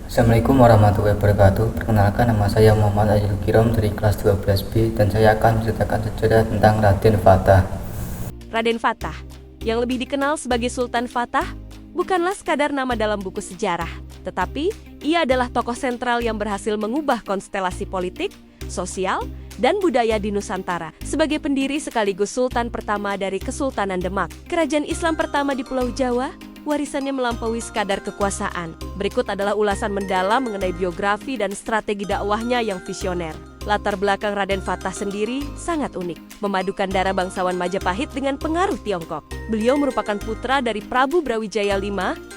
Assalamualaikum warahmatullahi wabarakatuh. Perkenalkan, nama saya Muhammad Ayul Kirom dari kelas 12B dan saya akan menceritakan sejarah tentang Raden Fatah. Raden Fatah, yang lebih dikenal sebagai Sultan Fatah, bukanlah sekadar nama dalam buku sejarah, tetapi ia adalah tokoh sentral yang berhasil mengubah konstelasi politik, sosial, dan budaya di Nusantara. Sebagai pendiri sekaligus Sultan pertama dari Kesultanan Demak, kerajaan Islam pertama di Pulau Jawa, warisannya melampaui sekadar kekuasaan. Berikut adalah ulasan mendalam mengenai biografi dan strategi dakwahnya yang visioner. Latar belakang Raden Fatah sendiri sangat unik, memadukan darah bangsawan Majapahit dengan pengaruh Tiongkok. Beliau merupakan putra dari Prabu Brawijaya V,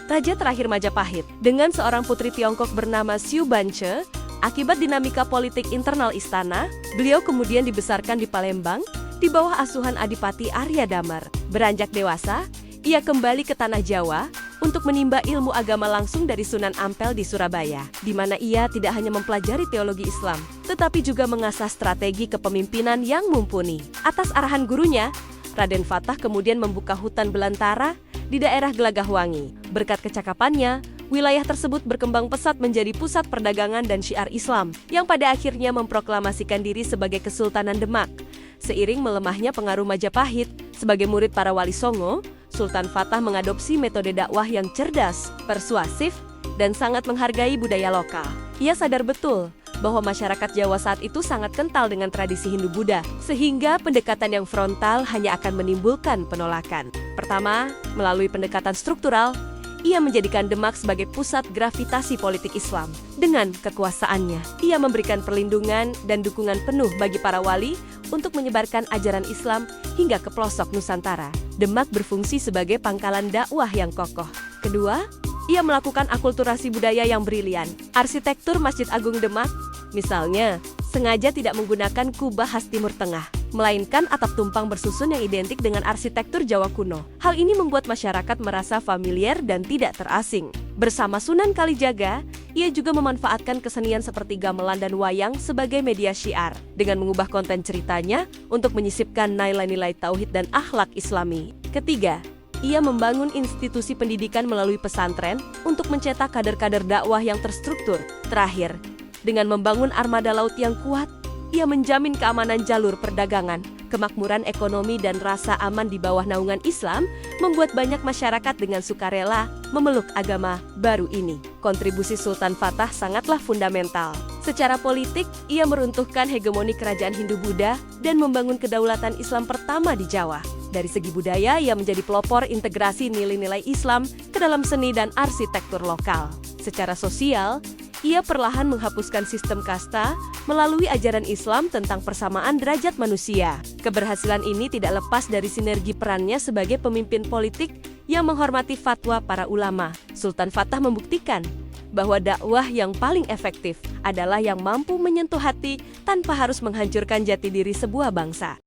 raja terakhir Majapahit, dengan seorang putri Tiongkok bernama Siu Bance. Akibat dinamika politik internal istana, beliau kemudian dibesarkan di Palembang di bawah asuhan Adipati Arya Damar. Beranjak dewasa, ia kembali ke tanah Jawa untuk menimba ilmu agama langsung dari Sunan Ampel di Surabaya, di mana ia tidak hanya mempelajari teologi Islam, tetapi juga mengasah strategi kepemimpinan yang mumpuni. Atas arahan gurunya, Raden Fatah kemudian membuka hutan belantara di daerah Gelagahwangi. Berkat kecakapannya, wilayah tersebut berkembang pesat menjadi pusat perdagangan dan syiar Islam, yang pada akhirnya memproklamasikan diri sebagai Kesultanan Demak. Seiring melemahnya pengaruh Majapahit, sebagai murid para wali Songo, Sultan Fatah mengadopsi metode dakwah yang cerdas, persuasif, dan sangat menghargai budaya lokal. Ia sadar betul bahwa masyarakat Jawa saat itu sangat kental dengan tradisi Hindu-Buddha, sehingga pendekatan yang frontal hanya akan menimbulkan penolakan. Pertama, melalui pendekatan struktural, ia menjadikan Demak sebagai pusat gravitasi politik Islam. Dengan kekuasaannya, ia memberikan perlindungan dan dukungan penuh bagi para wali untuk menyebarkan ajaran Islam hingga ke pelosok Nusantara. Demak berfungsi sebagai pangkalan dakwah yang kokoh. Kedua, ia melakukan akulturasi budaya yang brilian. Arsitektur Masjid Agung Demak, misalnya, sengaja tidak menggunakan kubah khas Timur Tengah, melainkan atap tumpang bersusun yang identik dengan arsitektur Jawa kuno. Hal ini membuat masyarakat merasa familiar dan tidak terasing. Bersama Sunan Kalijaga, ia juga memanfaatkan kesenian seperti gamelan dan wayang sebagai media syiar, dengan mengubah konten ceritanya untuk menyisipkan nilai-nilai tauhid dan akhlak Islami. Ketiga, ia membangun institusi pendidikan melalui pesantren untuk mencetak kader-kader dakwah yang terstruktur. Terakhir, dengan membangun armada laut yang kuat, ia menjamin keamanan jalur perdagangan. Kemakmuran ekonomi dan rasa aman di bawah naungan Islam membuat banyak masyarakat dengan sukarela memeluk agama baru ini. Kontribusi Sultan Fatah sangatlah fundamental. Secara politik, ia meruntuhkan hegemoni kerajaan Hindu-Buddha dan membangun kedaulatan Islam pertama di Jawa. Dari segi budaya, ia menjadi pelopor integrasi nilai-nilai Islam ke dalam seni dan arsitektur lokal. Secara sosial, ia perlahan menghapuskan sistem kasta melalui ajaran Islam tentang persamaan derajat manusia. Keberhasilan ini tidak lepas dari sinergi perannya sebagai pemimpin politik yang menghormati fatwa para ulama. Sultan Fatah membuktikan bahwa dakwah yang paling efektif adalah yang mampu menyentuh hati tanpa harus menghancurkan jati diri sebuah bangsa.